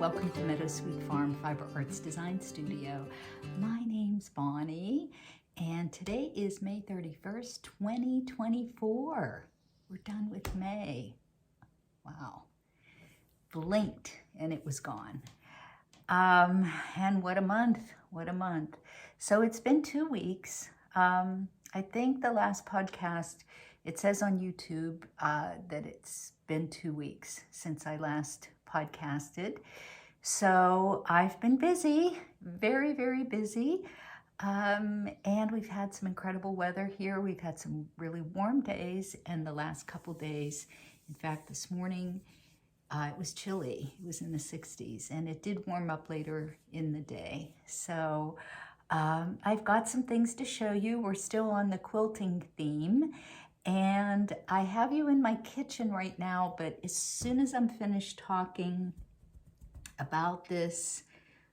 welcome to Meadowsweet Farm Fiber Arts Design Studio. My name's Bonnie, and today is May 31st, 2024. We're done with May. Wow. Blinked and it was gone. And what a month, what a month. So it's been 2 weeks. I think the last podcast, it says on YouTube that it's been 2 weeks since I last podcasted. So I've been busy, very, very busy. And we've had some incredible weather here. We've had some really warm days, and the last couple days, in fact, this morning, it was chilly. It was in the 60s, and it did warm up later in the day. So I've got some things to show you. We're still on the quilting theme, and I have you in my kitchen right now, but as soon as I'm finished talking about this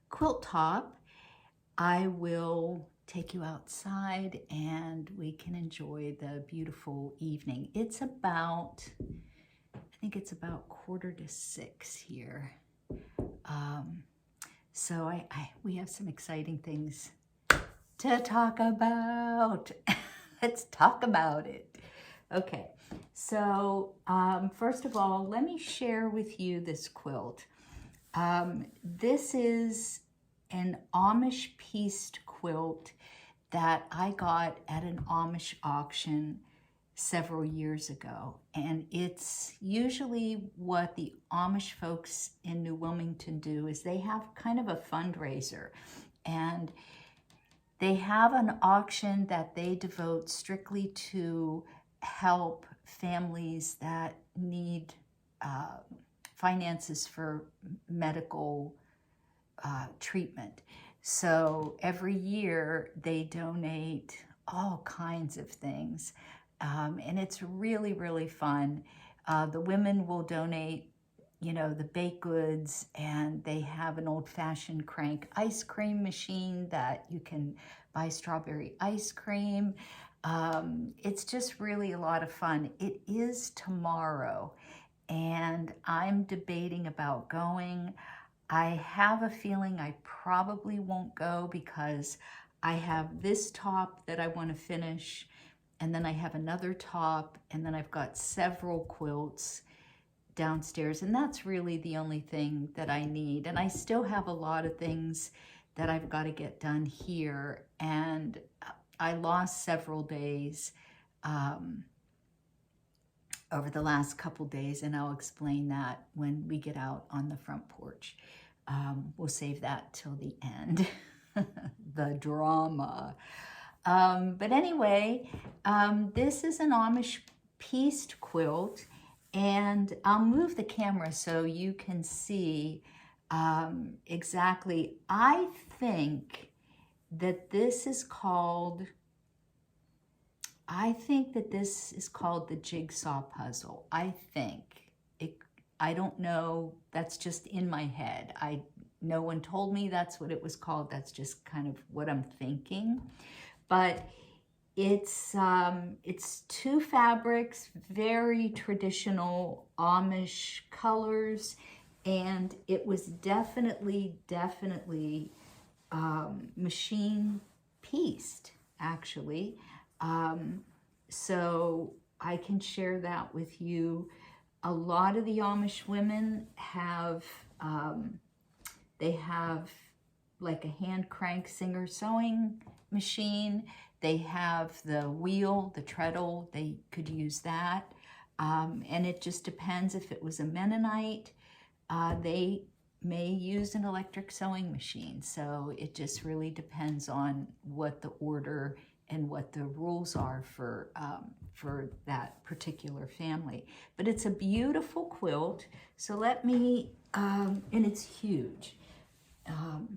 quilt top, I will take you outside and we can enjoy the beautiful evening. It's about, I think it's about 5:45 here. So we have some exciting things to talk about. Let's talk about it. Okay, so first of all, let me share with you this quilt. This is an Amish pieced quilt that I got at an Amish auction several years ago. And it's usually what the Amish folks in New Wilmington do is they have kind of a fundraiser, and they have an auction that they devote strictly to help families that need finances for medical treatment. So every year they donate all kinds of things, and it's really, really fun. The women will donate, you know, the baked goods, and they have an old-fashioned crank ice cream machine that you can buy strawberry ice cream. It's just really a lot of fun. It is tomorrow, and I'm debating about going. I have a feeling I probably won't go because I have this top that I want to finish, and then I have another top, and then I've got several quilts downstairs, and that's really the only thing that I need. And I still have a lot of things that I've got to get done here, and I lost several days over the last couple days, and I'll explain that when we get out on the front porch. We'll save that till the end, the drama. But anyway, this is an Amish pieced quilt, and I'll move the camera so you can see exactly. I think that this is called, the jigsaw puzzle. I think. I don't know, that's just in my head. No one told me that's what it was called. That's just kind of what I'm thinking. But it's 2 fabrics, very traditional Amish colors, and it was definitely machine pieced, actually. So I can share that with you. A lot of the Amish women have, they have like a hand crank Singer sewing machine. They have the wheel, the treadle, they could use that. And it just depends. If it was a Mennonite, they may use an electric sewing machine. So it just really depends on what the order and what the rules are for that particular family. But it's a beautiful quilt. So let me, and it's huge.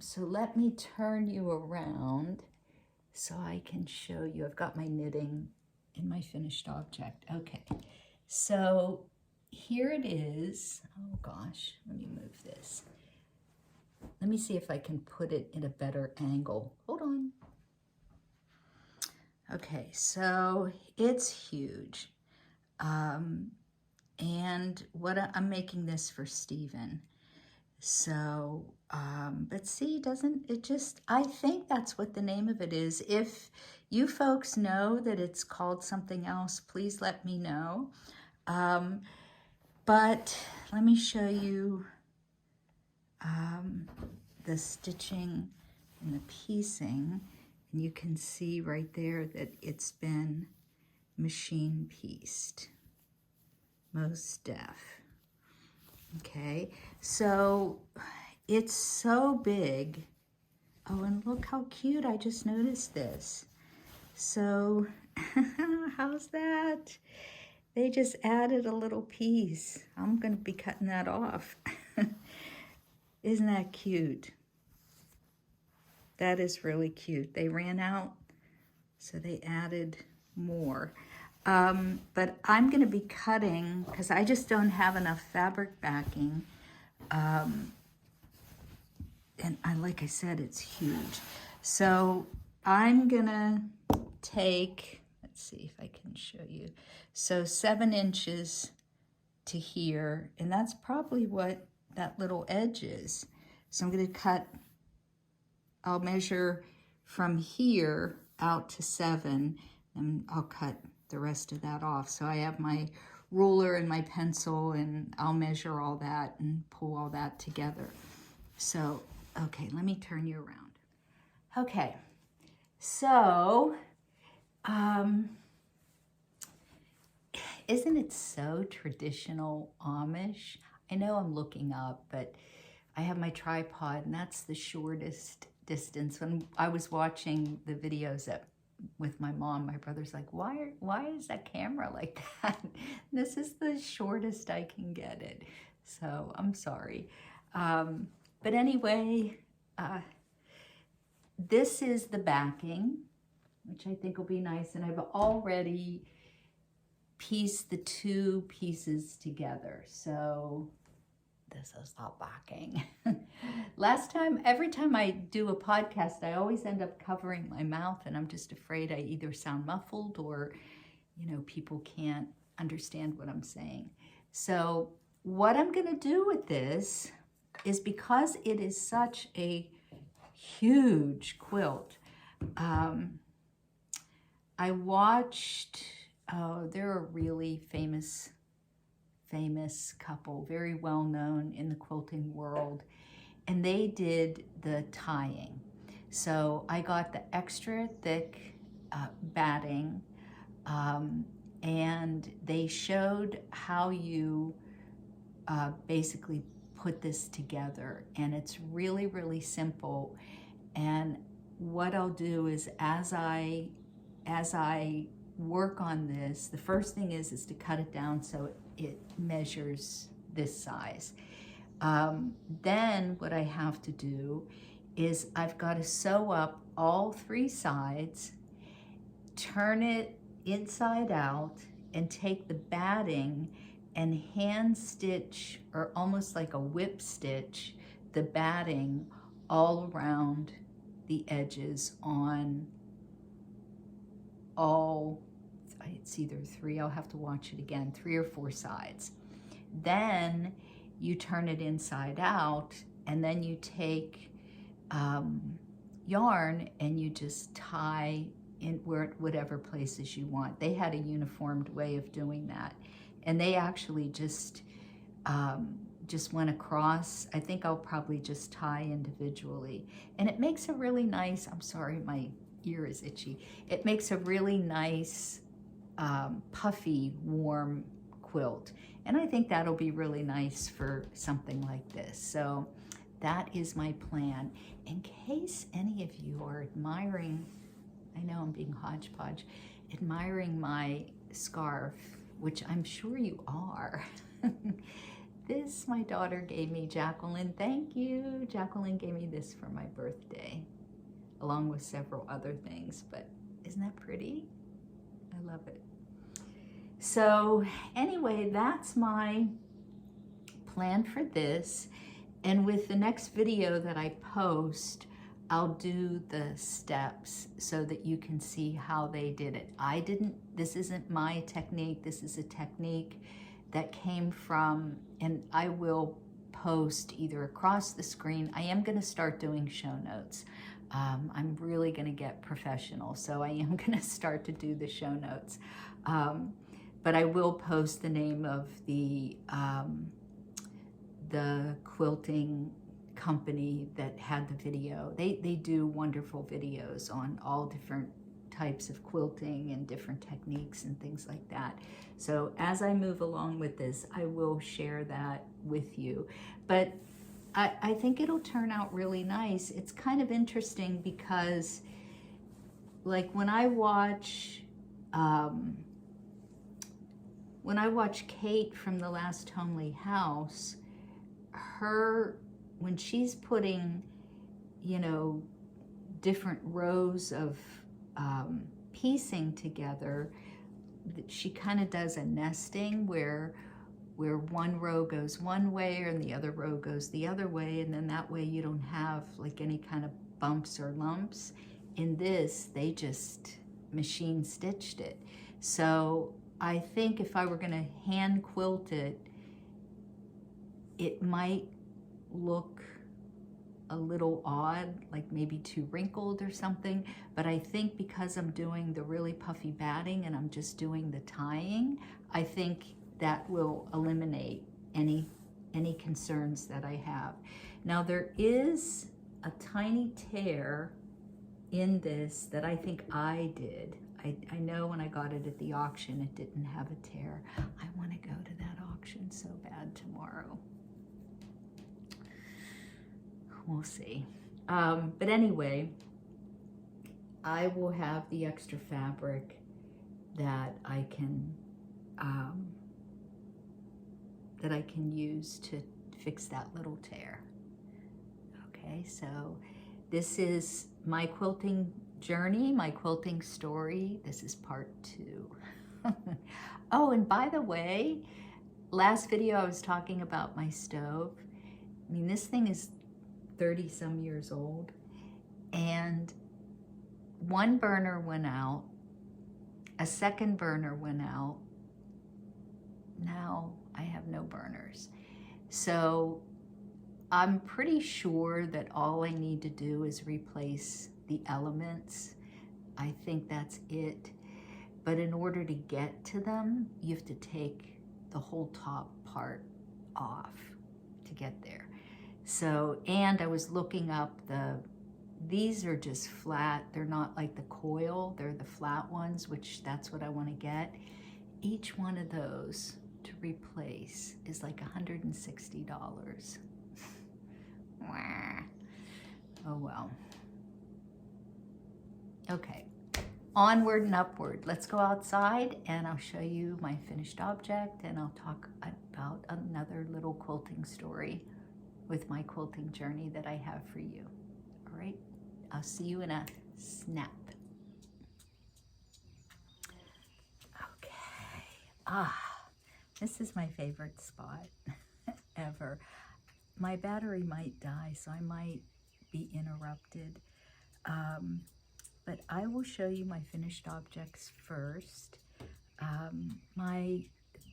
So let me turn you around so I can show you. I've got my knitting in my finished object. Okay, so here it is. Oh gosh, let me move this. Let me see if I can put it in a better angle. Hold on. Okay, so it's huge. And I'm making this for Stephen. So, but see, doesn't it just, I think that's what the name of it is. If you folks know that it's called something else, please let me know. But let me show you the stitching and the piecing. And you can see right there that it's been machine pieced. Most def. Okay, so it's so big. Oh, and look how cute, I just noticed this. So, how's that? They just added a little piece. I'm gonna be cutting that off. Isn't that cute? That is really cute. They ran out, so they added more. But I'm gonna be cutting, because I just don't have enough fabric backing. And like I said, it's huge. So I'm gonna take, let's see if I can show you. So 7 inches to here, and that's probably what that little edge is. So I'm gonna cut, I'll measure from here out to 7, and I'll cut the rest of that off. So I have my ruler and my pencil, and I'll measure all that and pull all that together. So, okay, let me turn you around. Okay, so, isn't it so traditional Amish? I know I'm looking up, but I have my tripod, and that's the shortest distance. When I was watching the videos with my mom, my brother's like, why is that camera like that? This is the shortest I can get it. So I'm sorry. But anyway, this is the backing, which I think will be nice. And I've already pieced the 2 pieces together. So this is the backing. Last time, every time I do a podcast, I always end up covering my mouth, and I'm just afraid I either sound muffled or, you know, people can't understand what I'm saying. So what I'm gonna do with this is, because it is such a huge quilt, I watched, they're a really famous couple, very well known in the quilting world, and they did the tying. So I got the extra thick batting, and they showed how you basically put this together, and it's really, really simple. And what I'll do is, as I work on this, the first thing is to cut it down so it measures this size. Then what I have to do is I've got to sew up all 3 sides, turn it inside out, and take the batting and hand stitch, or almost like a whip stitch, the batting all around the edges on all, it's either 3, I'll have to watch it again, 3 or 4 sides. Then you turn it inside out, and then you take yarn and you just tie in whatever places you want. They had a uniformed way of doing that, and they actually just went across. I think I'll probably just tie individually, and it makes a really nice, I'm sorry, my ear is itchy. It makes a really nice puffy, warm quilt, and I think that'll be really nice for something like this. So that is my plan. In case any of you are admiring, I know I'm being hodgepodge, admiring my scarf, which I'm sure you are. This my daughter gave me, Jacqueline. Thank you. Jacqueline gave me this for my birthday, along with several other things, but isn't that pretty? I love it. So anyway, that's my plan for this. And with the next video that I post, I'll do the steps so that you can see how they did it. This isn't my technique. This is a technique that came from, and I will post either across the screen. I am going to start doing show notes. I'm really going to get professional, so I am going to start to do the show notes. But I will post the name of the quilting company that had the video. They do wonderful videos on all different types of quilting and different techniques and things like that. So as I move along with this, I will share that with you. But I think it'll turn out really nice. It's kind of interesting because, like, when I watch Kate from The Last Homely House, when she's putting, you know, different rows of piecing together, she kind of does a nesting where one row goes one way and the other row goes the other way, and then that way you don't have like any kind of bumps or lumps. In this, they just machine stitched it. So I think if I were going to hand quilt it, it might look a little odd, like maybe too wrinkled or something, but I think because I'm doing the really puffy batting and I'm just doing the tying, I think that will eliminate any concerns that I have. Now there is a tiny tear in this that I think I did. I know when I got it at the auction it didn't have a tear. I want to go to that auction so bad tomorrow. We'll see. But anyway, I will have the extra fabric that I can use to fix that little tear. Okay, so this is my quilting journey, my quilting story. This is part 2. Oh, and by the way, last video I was talking about my stove. I mean, this thing is 30 some years old, and one burner went out, a second burner went out. Now I have no burners. So I'm pretty sure that all I need to do is replace the elements. I think that's it. But in order to get to them, you have to take the whole top part off to get there. So, and I was looking up these are just flat. They're not like the coil, they're the flat ones, which that's what I want to get. Each one of those to replace is like $160. Oh well. Okay, onward and upward. Let's go outside and I'll show you my finished object, and I'll talk about another little quilting story with my quilting journey that I have for you. All right, I'll see you in a snap. Okay, this is my favorite spot ever. My battery might die, so I might be interrupted. But I will show you my finished objects first.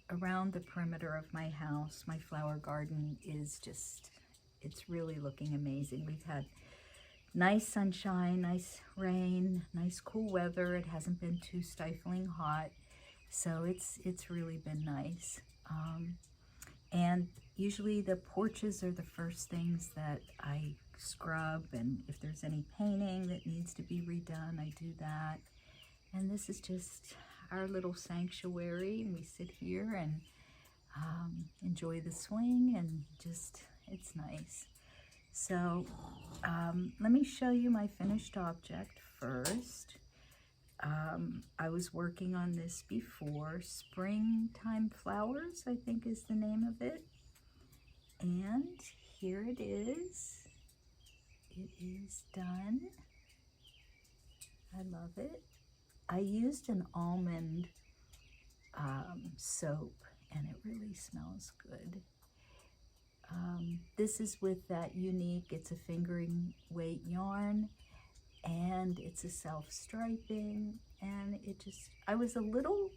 Around the perimeter of my house, my flower garden is just, it's really looking amazing. We've had nice sunshine, nice rain, nice cool weather. It hasn't been too stifling hot, so it's really been nice. And usually the porches are the first things that I scrub, and if there's any painting that needs to be redone, I do that. And this is just our little sanctuary, and we sit here and enjoy the swing, and just, it's nice. So let me show you my finished object first. I was working on this before. Springtime Flowers, I think is the name of it. And here it is. It is done. I love it. I used an almond soap, and it really smells good. This is with that unique, it's a fingering weight yarn, and it's a self-striping, and it just, I was a little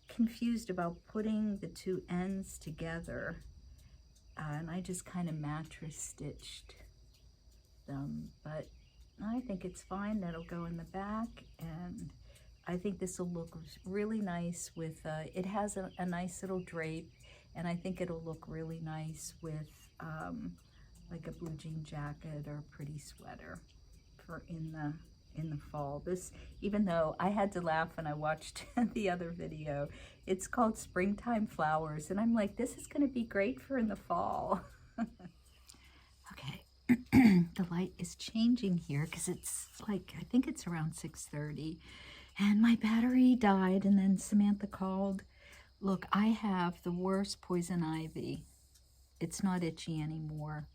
confused about putting the two ends together, and I just kind of mattress stitched them, but I think it's fine. That'll go in the back, and I think this will look really nice with, it has a nice little drape, and I think it'll look really nice with like a blue jean jacket or a pretty sweater for in the fall. This, even though I had to laugh when I watched the other video, it's called Springtime Flowers, and I'm like, this is going to be great for in the fall. Okay, the light is changing here because it's like, I think it's around 6:30, and my battery died, and then Samantha called. Look, I have the worst poison ivy. It's not itchy anymore,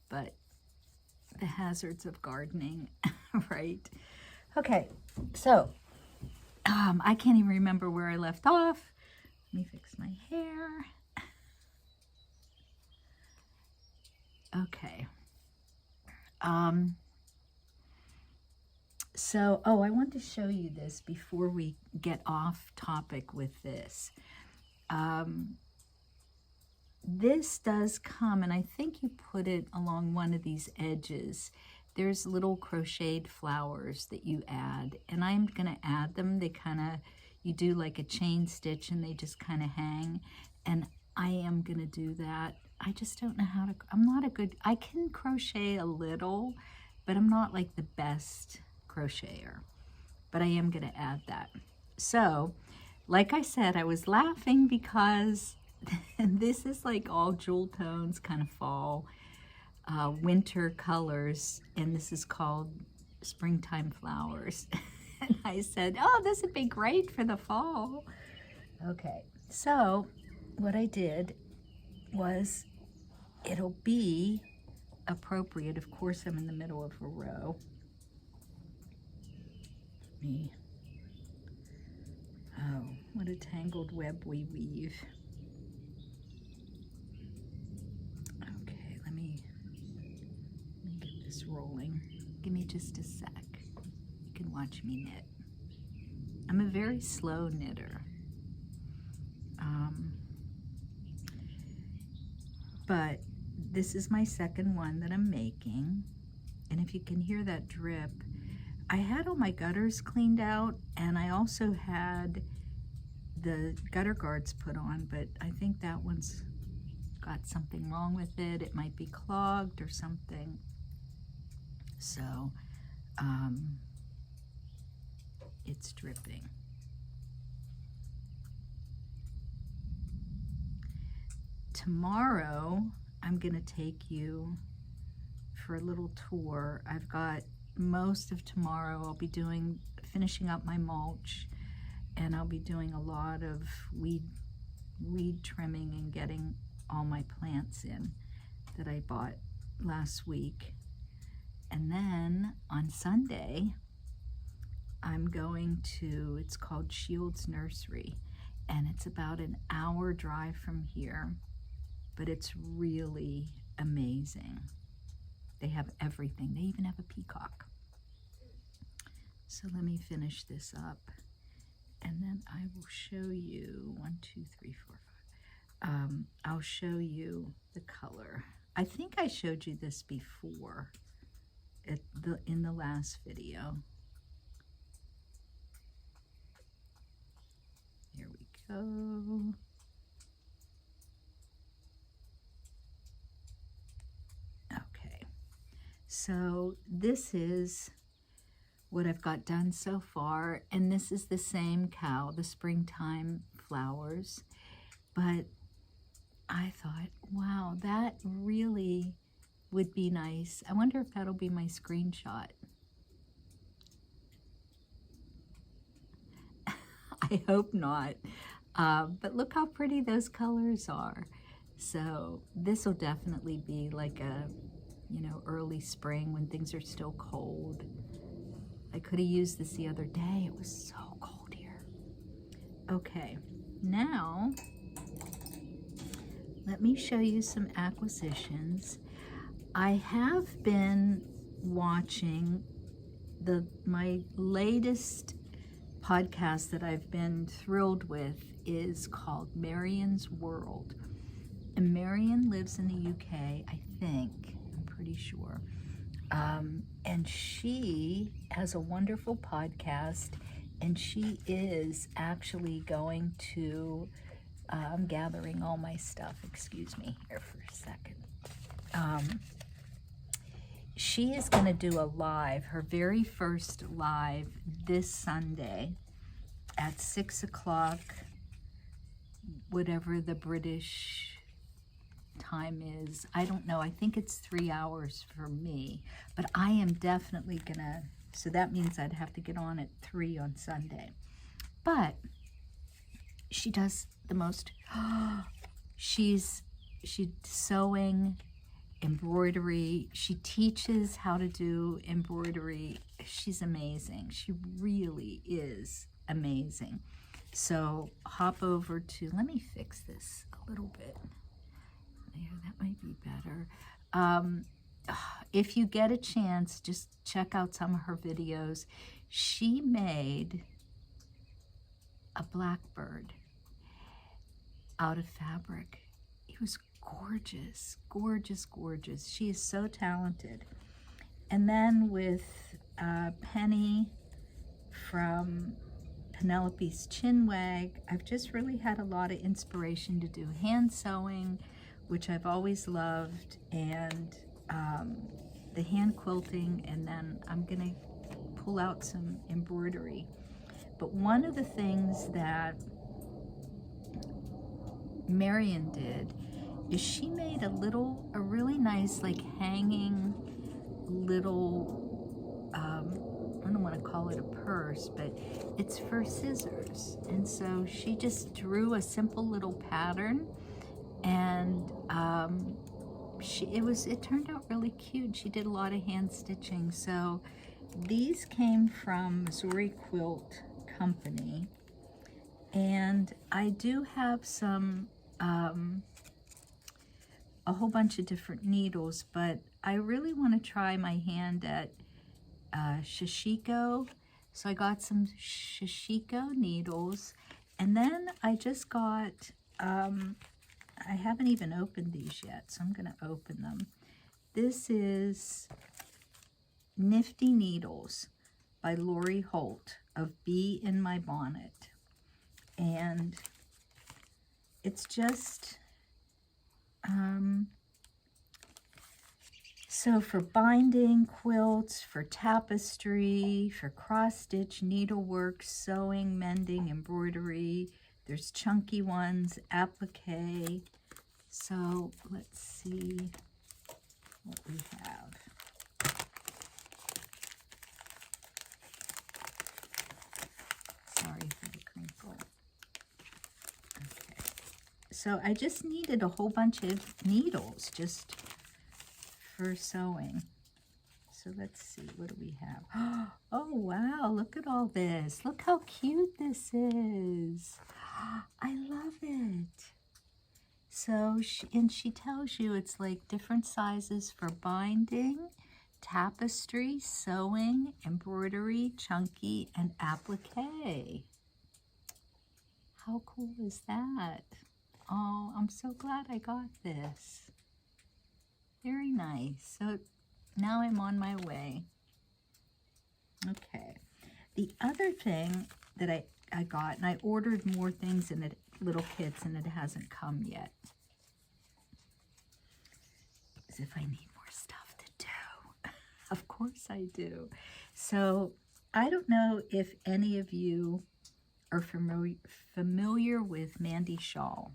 but the hazards of gardening, right? Okay, so I can't even remember where I left off. Let me fix my hair. Okay. So, I want to show you this before we get off topic with this. This does come, and I think you put it along one of these edges. There's little crocheted flowers that you add, and I'm going to add them. They kind of, you do like a chain stitch, and they just kind of hang, and I am going to do that. I just don't know how to, I'm not a good, I can crochet a little, but I'm not like the best crocheter, but I am going to add that. So, like I said, I was laughing because this is like all jewel tones, kind of fall, winter colors, and this is called Springtime Flowers. And I said, oh, this would be great for the fall. Okay, so what I did was, it'll be appropriate. Of course, I'm in the middle of a row. Oh, what a tangled web we weave. Okay, let me get this rolling. Give me just a sec. You can watch me knit. I'm a very slow knitter. But this is my second one that I'm making. And if you can hear that drip, I had all my gutters cleaned out, and I also had the gutter guards put on, but I think that one's got something wrong with it. It might be clogged or something. So it's dripping. Tomorrow, I'm gonna take you for a little tour. I've got most of tomorrow. I'll be finishing up my mulch, and I'll be doing a lot of weed trimming and getting all my plants in that I bought last week. And then on Sunday, I'm going to, it's called Shields Nursery, and it's about an hour drive from here, but it's really amazing. They have everything. They even have a peacock. So let me finish this up, and then I will show you 1, 2, 3, 4, 5. I'll show you the color. I think I showed you this before in the last video. Here we go. Okay, so this is what I've got done so far, and this is the same cow, the Springtime Flowers, but I thought, wow, that really would be nice. I wonder if that'll be my screenshot. I hope not, but look how pretty those colors are. So this will definitely be like a, early spring when things are still cold. I could have used this the other day. It was so cold here. Okay, now let me show you some acquisitions. I have been watching my latest podcast that I've been thrilled with is called Marion's World. And Marion lives in the UK, I think. I'm pretty sure. And she has a wonderful podcast, and she is actually going to, I'm gathering all my stuff, excuse me here for a second. She is going to do a live, her very first live this Sunday at 6 o'clock, whatever the British time is. I don't know. I think it's 3 hours for me, but I am definitely going to, so that means I'd have to get on at 3 on Sunday. But she does the most, she's sewing, embroidery. She teaches how to do embroidery. She's amazing. She really is amazing. So hop over to, let me fix this a little bit. There, that might be better. If you get a chance, just check out some of her videos. She made a blackbird out of fabric. It was gorgeous, gorgeous, gorgeous. She is so talented. And then with Penny from Penelope's Chinwag, I've just really had a lot of inspiration to do hand sewing, which I've always loved, and the hand quilting, and then I'm gonna pull out some embroidery. But one of the things that Marion did is she made a really nice, like, hanging little, I don't want to call it a purse, but it's for scissors. And so she just drew a simple little pattern, and it turned out really cute. She did a lot of hand stitching. So these came from Missouri Quilt Company, and I do have some a whole bunch of different needles, but I really want to try my hand at Shishiko. So I got some Shishiko needles, and then I just got, I haven't even opened these yet, so I'm going to open them. This is Nifty Needles by Lori Holt of Bee in My Bonnet. And it's just, so for binding, quilts, for tapestry, for cross-stitch, needlework, sewing, mending, embroidery, there's chunky ones, applique. So let's see what we have. Sorry for the crinkle. Okay. So I just needed a whole bunch of needles just for sewing. So let's see, what do we have? Oh wow, look at all this. Look how cute this is. I love it. So, she tells you it's like different sizes for binding, tapestry, sewing, embroidery, chunky, and applique. How cool is that? Oh, I'm so glad I got this. Very nice. So now I'm on my way. Okay. The other thing that I got, and I ordered more things in little kits, and it hasn't come yet, as if I need more stuff to do. Of course I do. So I don't know if any of you are familiar with Mandy Shaw.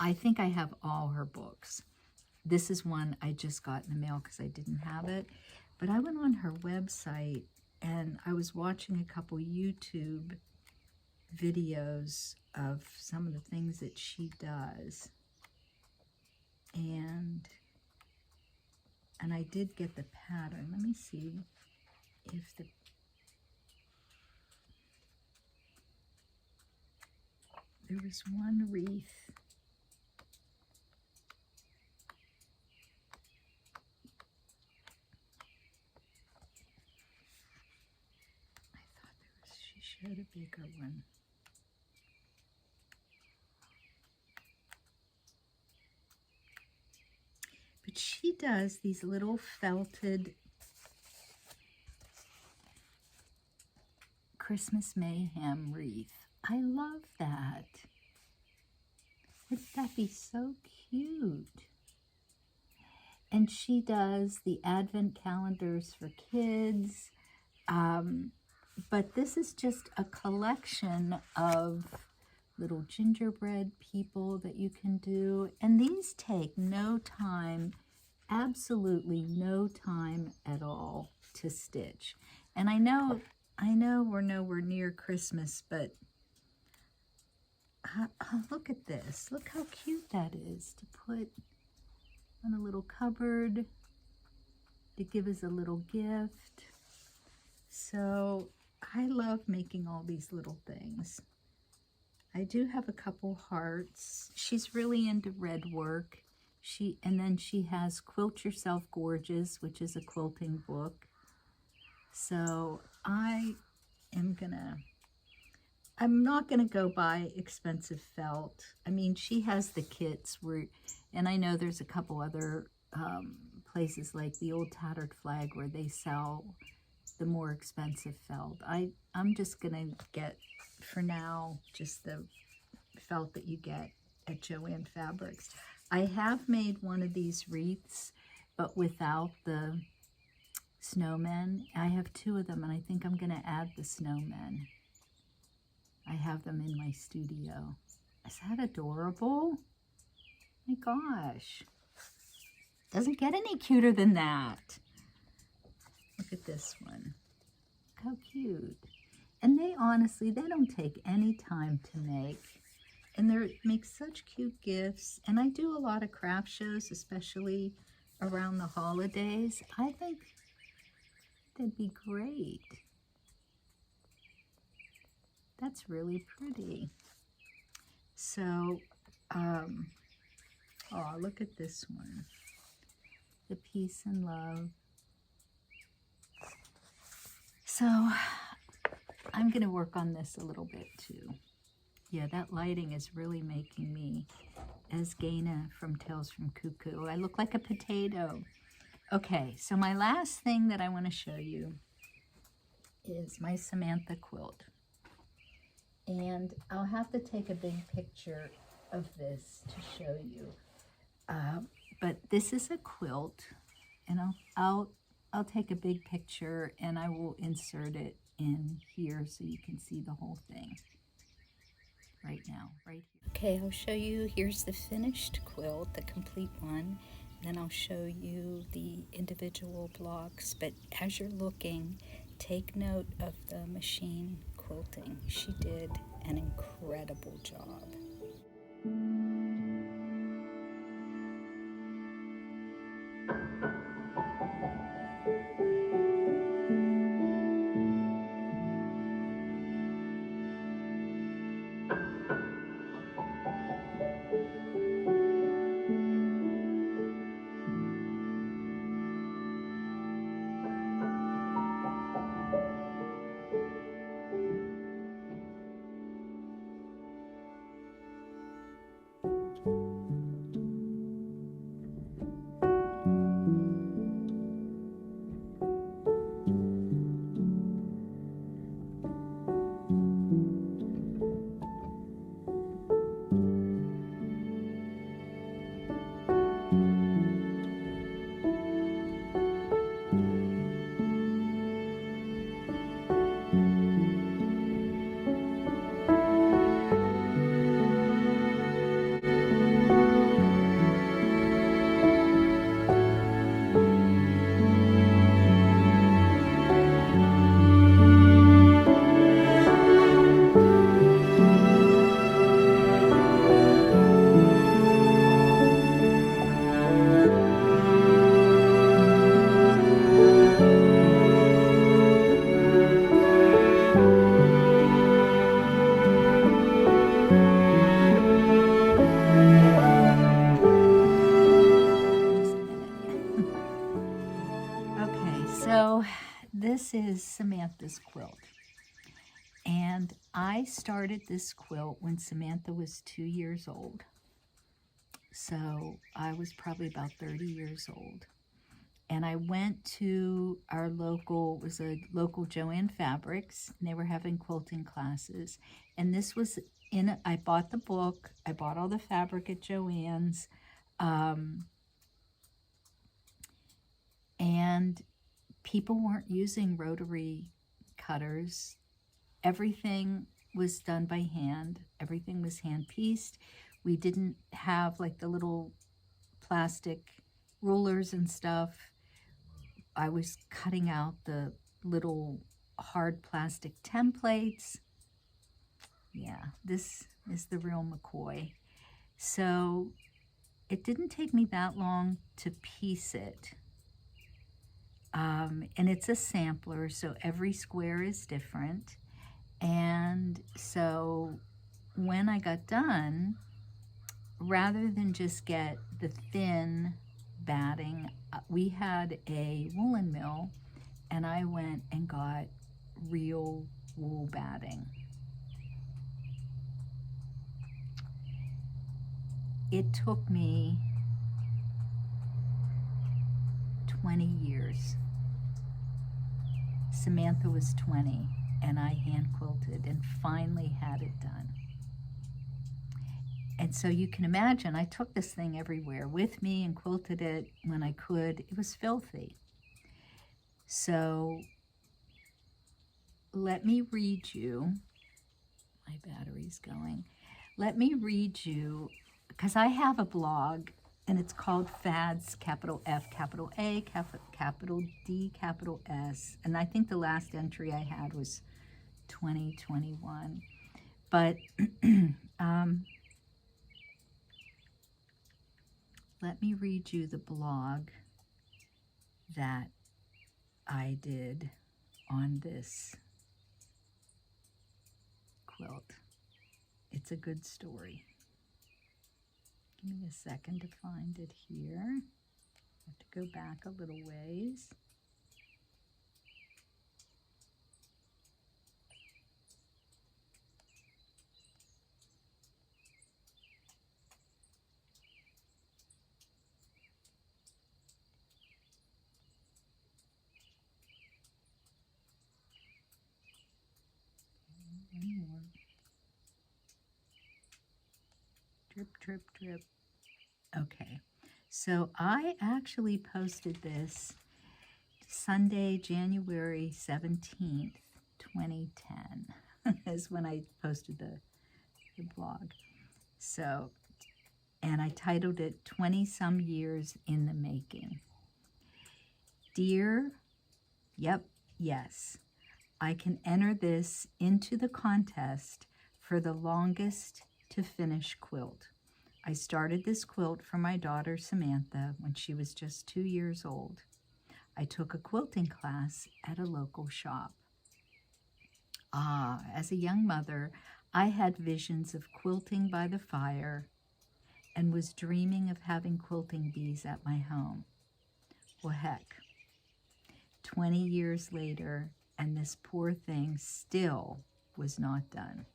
I think I have all her books. This is one I just got in the mail because I didn't have it. But I went on her website and I was watching a couple YouTube videos of some of the things that she does. And I did get the pattern. Let me see if there was one wreath. She showed a bigger one. But she does these little felted Christmas Mayhem wreath. I love that. Wouldn't that be so cute? And she does the advent calendars for kids. But this is just a collection of little gingerbread people that you can do. And these take no time, absolutely no time at all to stitch. And I know we're nowhere near Christmas, but look at this. Look how cute that is to put on a little cupboard, to give as a little gift. So I love making all these little things. I do have a couple hearts. She's really into red work. And then she has Quilt Yourself Gorgeous, which is a quilting book. So I'm not gonna go buy expensive felt. I mean, she has the kits and I know there's a couple other places like the Old Tattered Flag where they sell the more expensive felt. I'm just gonna get, for now, just the felt that you get at Joann Fabrics. I have made one of these wreaths, but without the snowmen. I have two of them, and I think I'm gonna add the snowmen. I have them in my studio. Is that adorable? My gosh. Doesn't get any cuter than that. Look at this one. Look how cute. And they honestly, they don't take any time to make. And they make such cute gifts. And I do a lot of craft shows, especially around the holidays. I think they'd be great. That's really pretty. So, oh, look at this one. The peace and love. So, I'm going to work on this a little bit too. Yeah, that lighting is really making me, as Gaina from Tales from Cuckoo, I look like a potato. Okay, so my last thing that I want to show you is my Samantha quilt. And I'll have to take a big picture of this to show you. But this is a quilt, and I'll take a big picture and I will insert it in here so you can see the whole thing right now, right here. Okay, I'll show you, here's the finished quilt, the complete one. Then I'll show you the individual blocks, but as you're looking, take note of the machine quilting. She did an incredible job. So this is Samantha's quilt, and I started this quilt when Samantha was 2 years old. So I was probably about 30 years old. And I went to our local, it was a local Joann Fabrics, and they were having quilting classes. And this was I bought the book, I bought all the fabric at Joann's, and people weren't using rotary cutters. Everything was done by hand. Everything was hand pieced. We didn't have like the little plastic rulers and stuff. I was cutting out the little hard plastic templates. Yeah, this is the real McCoy. So it didn't take me that long to piece it. And it's a sampler, so every square is different. And so when I got done, rather than just get the thin batting, we had a woolen mill, and I went and got real wool batting. It took me 20 years. Samantha was 20, and I hand quilted and finally had it done. And so you can imagine, I took this thing everywhere with me and quilted it when I could. It was filthy. So let me read you, my battery's going. Let me read you, because I have a blog, and it's called Fads, capital F, capital A, capital D, capital S. And I think the last entry I had was 2021. But let me read you the blog that I did on this quilt. It's a good story. Give me a second to find it here. I have to go back a little ways. One more. Drip, drip, drip. Okay, so I actually posted this Sunday, January 17th, 2010 is when I posted the blog. So, and I titled it 20 Some Years in the Making. Dear, yep, yes, I can enter this into the contest for the longest to finish quilt. I started this quilt for my daughter Samantha when she was just 2 years old. I took a quilting class at a local shop. As a young mother, I had visions of quilting by the fire and was dreaming of having quilting bees at my home. Well, heck, 20 years later, and this poor thing still was not done.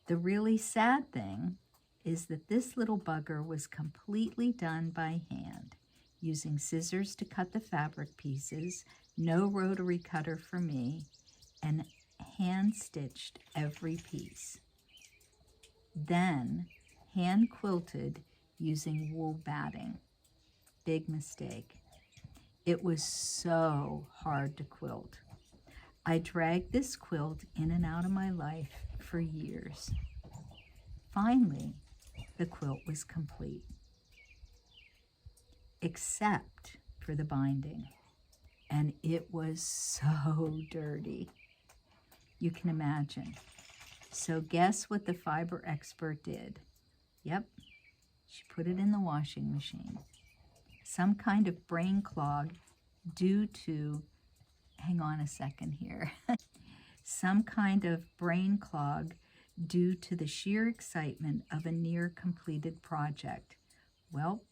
The really sad thing is that this little bugger was completely done by hand, using scissors to cut the fabric pieces, no rotary cutter for me, and hand-stitched every piece. Then hand-quilted using wool batting. Big mistake. It was so hard to quilt. I dragged this quilt in and out of my life for years. Finally, the quilt was complete, except for the binding, and it was so dirty. You can imagine. So guess what the fiber expert did? Yep, she put it in the washing machine. Some kind of brain clog due to, hang on a second here, some kind of brain clog due to the sheer excitement of a near completed project. Well,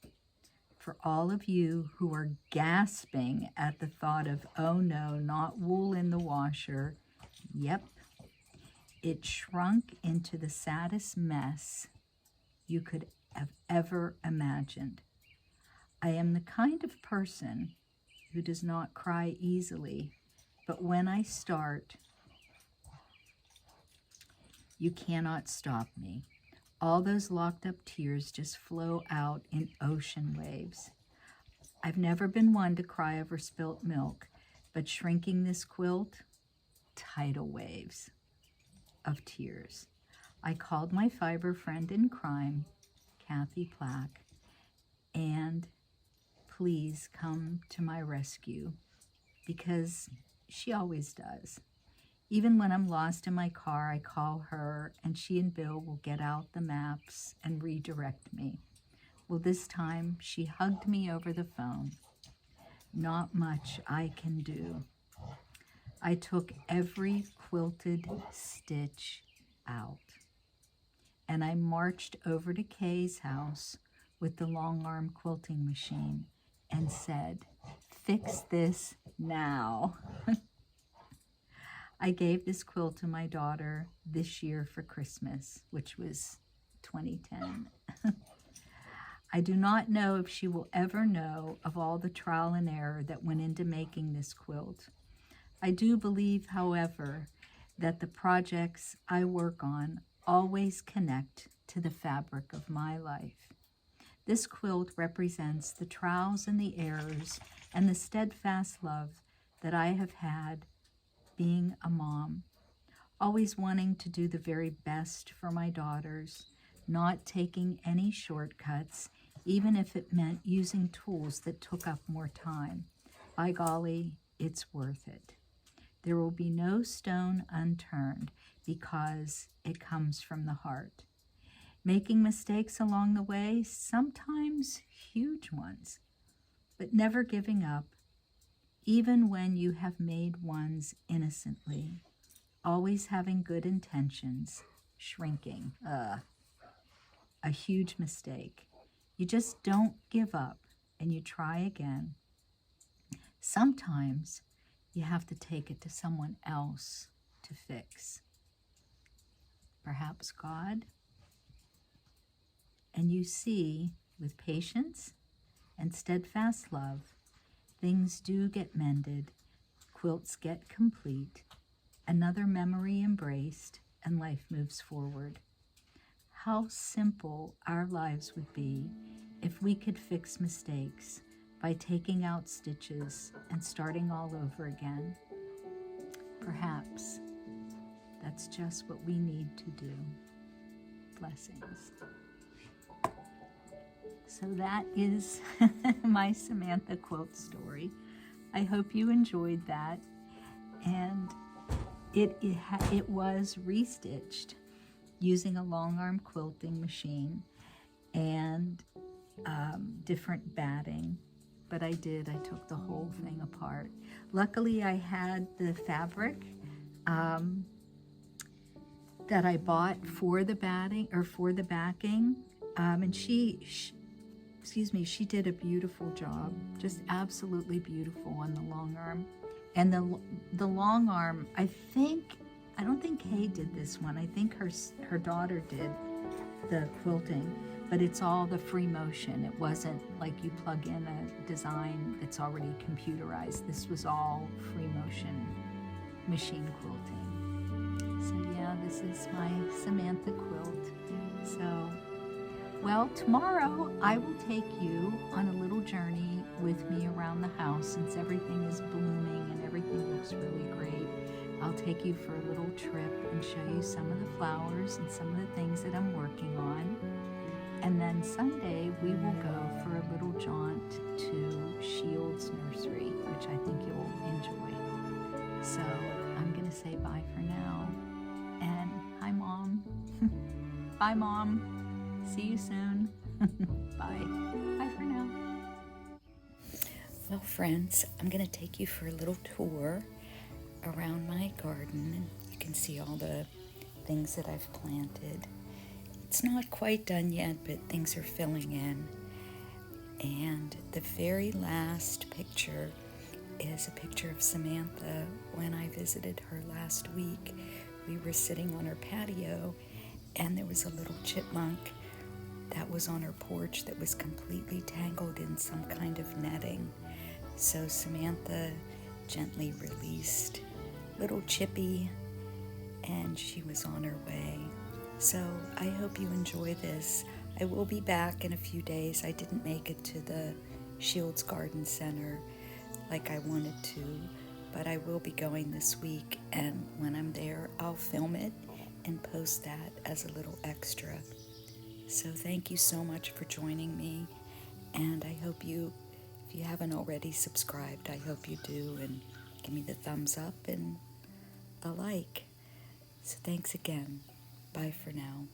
for all of you who are gasping at the thought of, oh no, not wool in the washer, yep, it shrunk into the saddest mess you could have ever imagined. I am the kind of person who does not cry easily, but when I start, you cannot stop me. All those locked up tears just flow out in ocean waves. I've never been one to cry over spilt milk, but shrinking this quilt, tidal waves of tears. I called my fiber friend in crime, Kathy Plack, and please come to my rescue, because she always does. Even when I'm lost in my car, I call her, and she and Bill will get out the maps and redirect me. Well, this time she hugged me over the phone. Not much I can do. I took every quilted stitch out, and I marched over to Kay's house with the long arm quilting machine and said, "Fix this now." I gave this quilt to my daughter this year for Christmas, which was 2010. I do not know if she will ever know of all the trial and error that went into making this quilt. I do believe, however, that the projects I work on always connect to the fabric of my life. This quilt represents the trials and the errors and the steadfast love that I have had being a mom, always wanting to do the very best for my daughters, not taking any shortcuts, even if it meant using tools that took up more time. By golly, it's worth it. There will be no stone unturned because it comes from the heart. Making mistakes along the way, sometimes huge ones, but never giving up, even when you have made ones innocently, always having good intentions, shrinking, a huge mistake. You just don't give up and you try again. Sometimes you have to take it to someone else to fix. Perhaps God. And you see, with patience and steadfast love, things do get mended, quilts get complete, another memory embraced, and life moves forward. How simple our lives would be if we could fix mistakes by taking out stitches and starting all over again. Perhaps that's just what we need to do. Blessings. So that is my Samantha quilt story. I hope you enjoyed that. And it was restitched using a long arm quilting machine and different batting. But I took the whole thing apart. Luckily, I had the fabric that I bought for the batting or for the backing. And she did a beautiful job, just absolutely beautiful on the long arm. And the long arm, I don't think Kay did this one. I think her daughter did the quilting, but it's all the free motion. It wasn't like you plug in a design that's already computerized. This was all free motion machine quilting. So yeah, this is my Samantha quilt. So, well, tomorrow I will take you on a little journey with me around the house. Since everything is blooming and everything looks really great, I'll take you for a little trip and show you some of the flowers and some of the things that I'm working on. And then Sunday we will go for a little jaunt to Shields Nursery, which I think you'll enjoy. So I'm going to say bye for now. And hi, Mom. Bye, Mom. See you soon. Bye. Bye for now. Well, friends, I'm going to take you for a little tour around my garden. You can see all the things that I've planted. It's not quite done yet, but things are filling in. And the very last picture is a picture of Samantha when I visited her last week. We were sitting on her patio, and there was a little chipmunk that was on her porch that was completely tangled in some kind of netting. So Samantha gently released little Chippy, and she was on her way. So I hope you enjoy this. I will be back in a few days. I didn't make it to the Shields Garden Center like I wanted to, but I will be going this week, and when I'm there, I'll film it and post that as a little extra. So thank you so much for joining me, and I hope you, if you haven't already subscribed, I hope you do, and give me the thumbs up and a like. So thanks again. Bye for now.